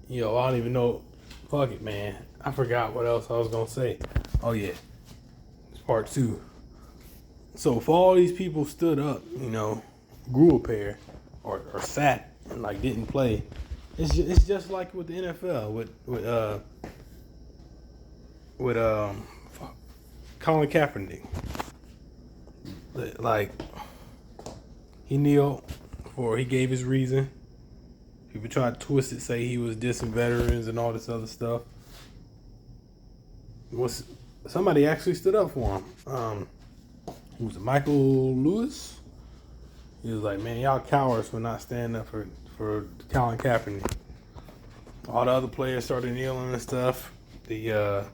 Yo, I don't even know. Fuck it, man. I forgot what else I was gonna say. Oh yeah, it's part two. So if all these people stood up, grew a pair, or sat and like didn't play, it's just like with the NFL with fuck, Colin Kaepernick. Like he kneeled, or he gave his reason. People try to twist it, say he was dissing veterans and all this other stuff. Somebody actually stood up for him. Who was it, Michael Lewis? He was like, man, y'all cowards for not standing up for Colin Kaepernick. All the other players started kneeling and stuff. The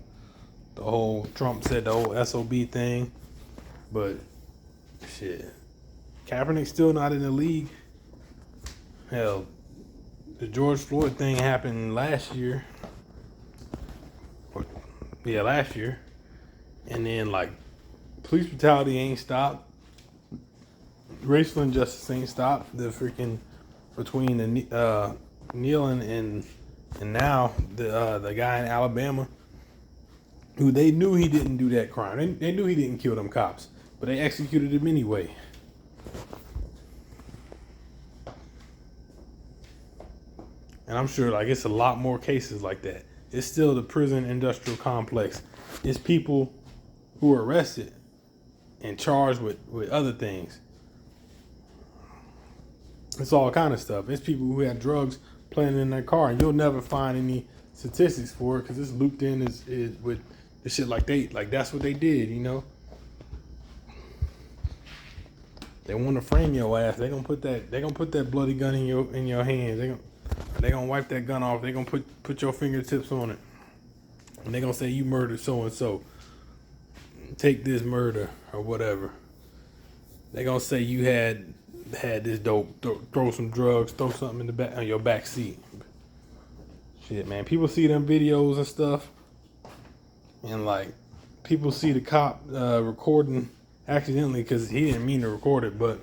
whole Trump said the whole SOB thing, but shit, Kaepernick's still not in the league. Hell, the George Floyd thing happened last year. Last year. And then, like, police brutality ain't stopped. Racial injustice ain't stopped. The freaking, between the kneeling and now the guy in Alabama, who they knew he didn't do that crime. They knew he didn't kill them cops, but they executed him anyway. And I'm sure, like, it's a lot more cases like that. It's still the prison industrial complex. It's people who are arrested and charged with other things. It's all kind of stuff. It's people who had drugs playing in their car, and you'll never find any statistics for it because it's looped in is with the shit like that's what they did, They want to frame your ass. They gonna put that bloody gun in your hands. They gonna wipe that gun off. They gonna put your fingertips on it, and they gonna say you murdered so and so. Take this murder or whatever. They gonna say you had this dope. Throw some drugs. Throw something in the back on your back seat. Shit, man. People see them videos and stuff, and like people see the cop recording accidentally because he didn't mean to record it, but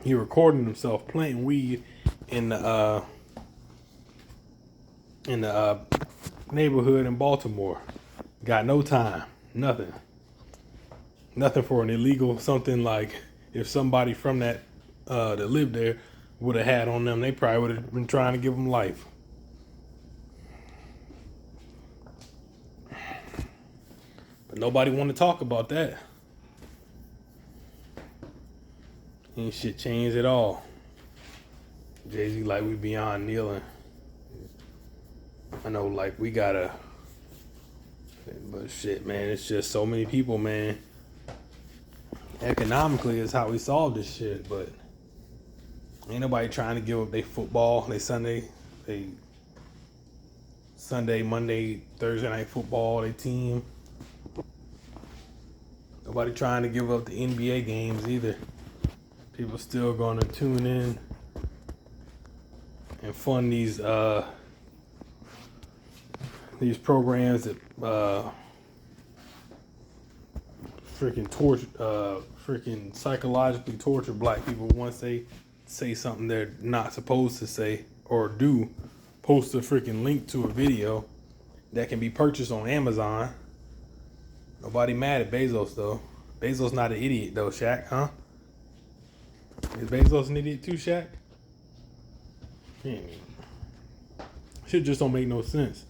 he recorded himself playing weed in the neighborhood in Baltimore. Got no time, nothing for an illegal something. Like if somebody from that lived there would have had on them, they probably would have been trying to give them life. But nobody want to talk about that. Ain't shit changed at all. Jay-Z like we beyond kneeling. I know, like, we gotta, but shit, man, it's just so many people, man. Economically is how we solve this shit, but ain't nobody trying to give up their football, they Sunday, Monday, Thursday night football, their team. Nobody trying to give up the NBA games either. People still gonna tune in and fund these programs that freaking psychologically torture black people once they say something they're not supposed to say or do. Post a freaking link to a video that can be purchased on Amazon. Nobody mad at Bezos though. Bezos not an idiot though, Shaq, huh? Is Bezos an idiot too, Shaq? Shit just don't make no sense.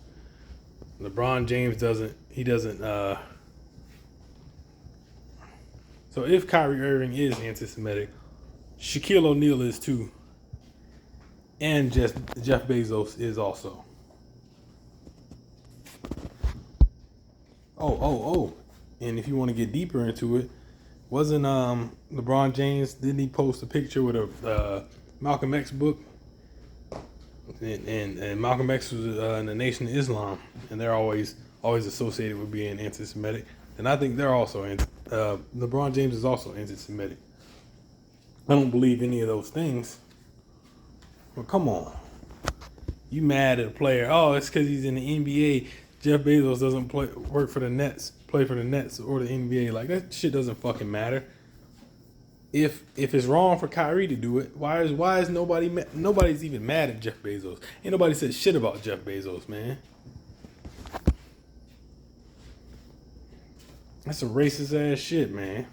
LeBron James doesn't. So if Kyrie Irving is anti-Semitic, Shaquille O'Neal is too. And Jeff Bezos is also. Oh. And if you want to get deeper into it, wasn't LeBron James, didn't he post a picture with a Malcolm X book? And Malcolm X was in the Nation of Islam, and they're always associated with being anti-Semitic. And I think they're also LeBron James is also anti-Semitic. I don't believe any of those things. But come on, you mad at a player? Oh, it's because he's in the NBA. Jeff Bezos doesn't play for the Nets or the NBA. Like, that shit doesn't fucking matter. if it's wrong for Kyrie to do it, why is nobody's even mad at Jeff Bezos? Ain't nobody said shit about Jeff Bezos, man. That's some racist ass shit, man.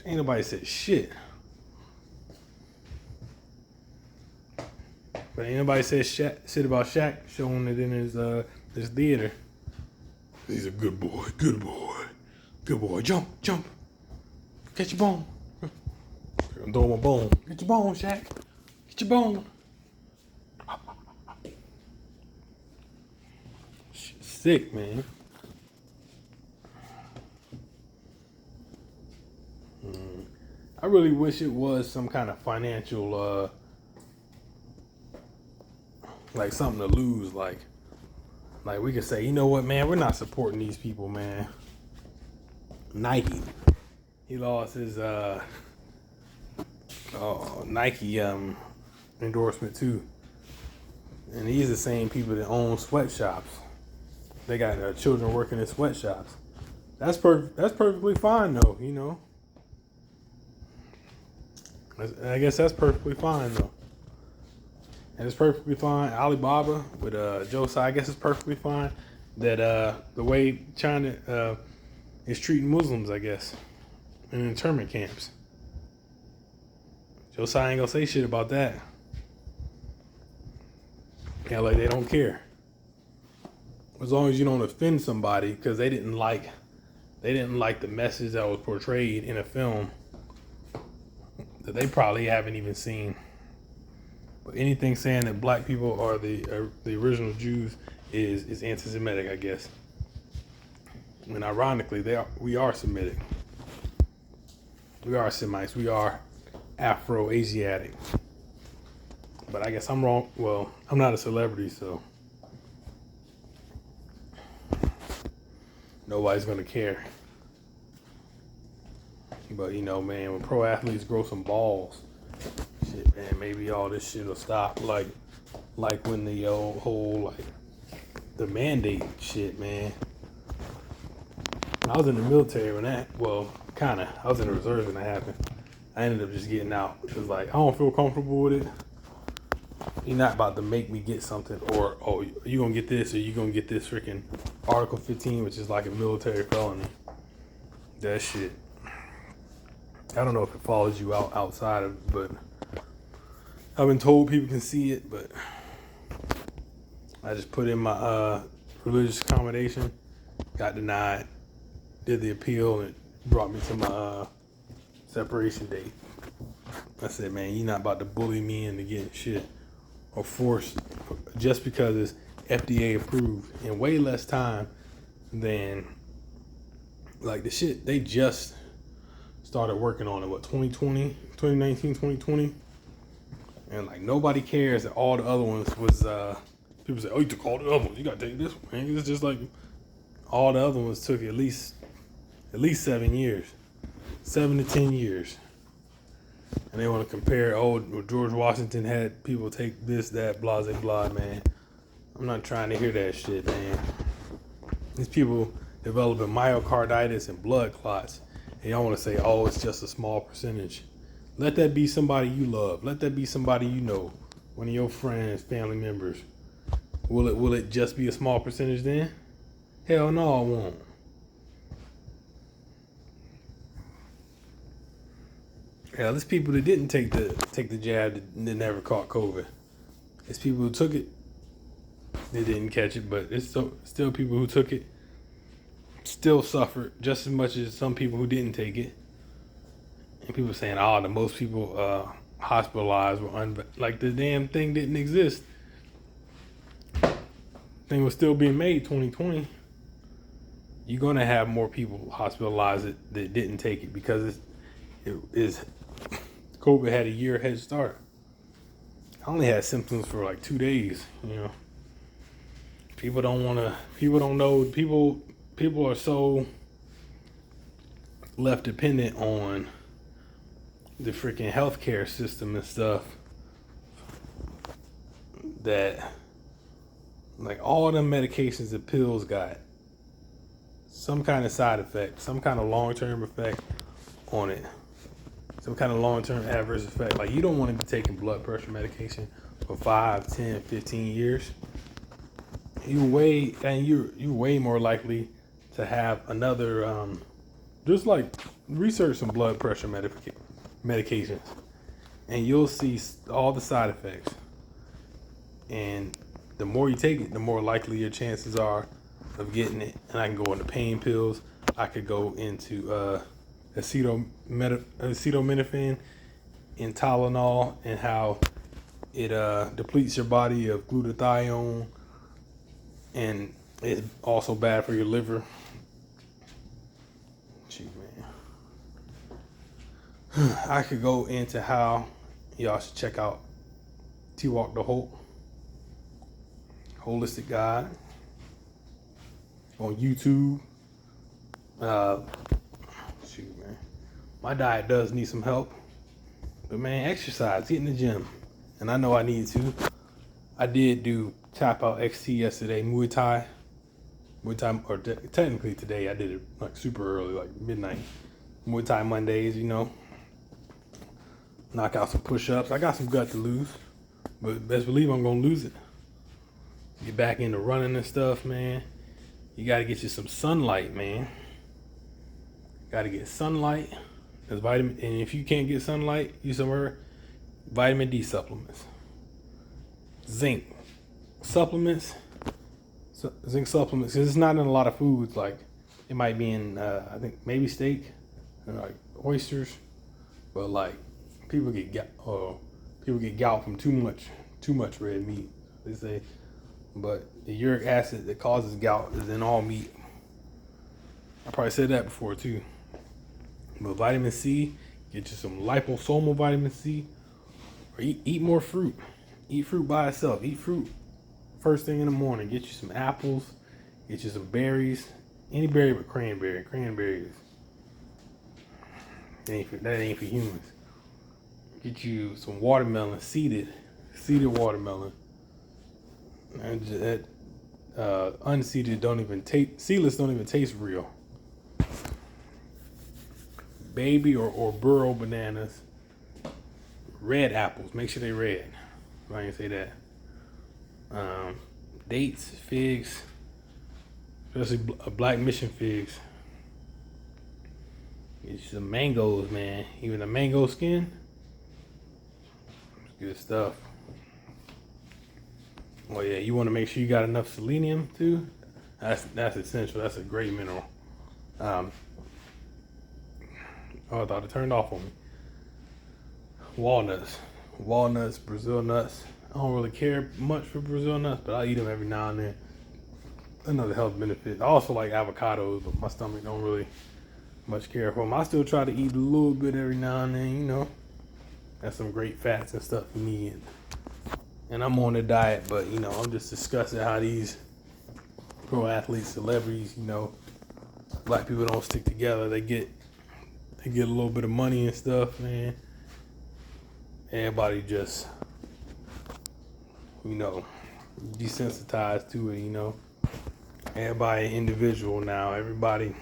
Ain't nobody said shit. But ain't nobody said shit about Shaq showing it in his theater. He's a good boy, good boy, good boy. Jump, jump, catch your bone. I'm throwing my bone. Get your bone, Shaq. Get your bone. Shit's sick, man. I really wish it was some kind of financial, like something to lose. Like we could say, you know what, man, we're not supporting these people, man. Nike, he lost his Nike endorsement too, and these are the same people that own sweatshops. They got children working in sweatshops. That's perfectly fine though, you know. I guess that's perfectly fine though. And it's perfectly fine. Alibaba with Joe Tsai, I guess it's perfectly fine that the way China is treating Muslims, I guess, in internment camps. Joe Tsai ain't gonna say shit about that. Yeah, like they don't care. As long as you don't offend somebody, because they didn't like the message that was portrayed in a film that they probably haven't even seen. But anything saying that black people are the original Jews is anti-Semitic, I guess. And ironically, we are Semitic. We are Semites. We are Afro-Asiatic. But I guess I'm wrong. Well, I'm not a celebrity, so nobody's gonna care. But you know, man, when pro athletes grow some balls, shit, man, maybe all this shit will stop. Like when the whole the mandate shit, man. I was in the military when that. Well, kinda. I was in the reserves when that happened. I ended up just getting out. It was like I don't feel comfortable with it. You're not about to make me get something, or you gonna get this, or you gonna get this freaking Article 15, which is like a military felony. That shit. I don't know if it follows you outside of it, but I've been told people can see it, but I just put in my religious accommodation, got denied, did the appeal, and it brought me to my separation date. I said, man, you're not about to bully me into getting shit or force just because it's FDA approved in way less time than like the shit they just started working on it, 2020, and like nobody cares that all the other ones was people say, oh, you took all the other ones, you gotta take this one, man. It's just like all the other ones took at least 7 years, 7 to 10 years. And they want to compare, George Washington had people take this, that, blah, blah, blah, man. I'm not trying to hear that shit, man. These people developing myocarditis and blood clots. And y'all want to say, oh, it's just a small percentage. Let that be somebody you love. Let that be somebody you know. One of your friends, family members. Will it just be a small percentage then? Hell no, it won't. Hell, there's people that didn't take the jab that never caught COVID. It's people who took it, they didn't catch it, but it's still people who took it still suffered just as much as some people who didn't take it. And people saying, the most people hospitalized were like the damn thing didn't exist. Thing was still being made 2020. You're gonna have more people hospitalized that didn't take it because it is COVID had a year head start. I only had symptoms for like 2 days, you know. People don't know, people are so left dependent on the freaking healthcare system and stuff that like all them medications and pills got some kind of side effect, some kind of long-term effect on it. some kind of long-term adverse effect. Like, you don't want to be taking blood pressure medication for 5, 10, 15 years. You're way more likely to have another, just like research some blood pressure medications, and you'll see all the side effects. And the more you take it, the more likely your chances are of getting it. And I can go into pain pills. I could go into acetaminophen and Tylenol, and how it depletes your body of glutathione, and it's also bad for your liver. Shoot, man. I could go into how y'all should check out T-Walk the Holistic Guide on YouTube. Shoot, man. My diet does need some help. But, man, exercise, get in the gym. And I know I need to. I did do Tap Out XT yesterday, Muay Thai, or technically today I did it like super early, like midnight. Muay Thai Mondays, knock out some push-ups. I got some gut to lose, but best believe I'm gonna lose it. Get back into running and stuff, man. You gotta get you some sunlight, man. Gotta get sunlight. There's and if you can't get sunlight, use some vitamin D supplements. Zinc supplements, because it's not in a lot of foods. Like, it might be in, I think maybe steak, and like oysters, but like people get gout from too much red meat, they say. But the uric acid that causes gout is in all meat. I probably said that before too. But vitamin C, get you some liposomal vitamin C, or eat more fruit. Eat fruit by itself. Eat fruit first thing in the morning. Get you some apples. Get you some berries. Any berry but cranberry. Cranberries. That ain't for humans. Get you some watermelon, seeded watermelon. And unseeded seedless don't even taste real. Baby or burro bananas. Red apples. Make sure they red. I didn't say that. Dates, figs, especially black mission figs. Get you some mangoes, man. Even the mango skin. It's good stuff. Oh yeah, you want to make sure you got enough selenium too. That's essential. That's a great mineral. Oh, I thought it turned off on me. Walnuts, Brazil nuts. I don't really care much for Brazil nuts, but I eat them every now and then. Another health benefit. I also like avocados, but my stomach don't really much care for them. I still try to eat a little bit every now and then, That's some great fats and stuff for me. And I'm on a diet, but, I'm just discussing how these pro athletes, celebrities, black people don't stick together. They get a little bit of money and stuff, man. Everybody just, desensitized to it, Everybody individual now. Everybody.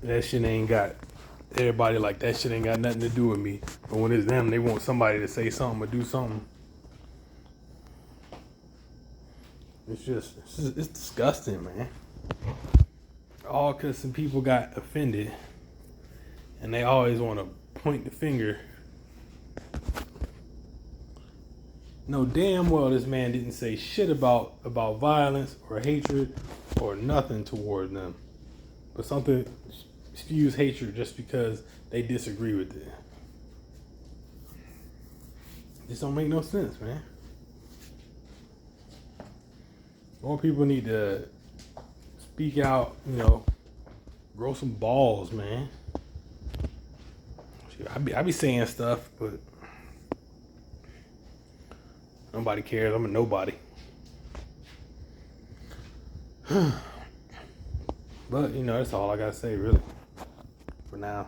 Everybody like that shit ain't got nothing to do with me. But when it's them, they want somebody to say something or do something. It's disgusting, man. All because some people got offended. And they always want to point the finger. No, damn well this man didn't say shit about violence or hatred or nothing toward them. But something spews hatred just because they disagree with it. This don't make no sense, man. More people need to speak out, grow some balls, man. I be saying stuff, but nobody cares. I'm a nobody. But, that's all I gotta say, really, for now.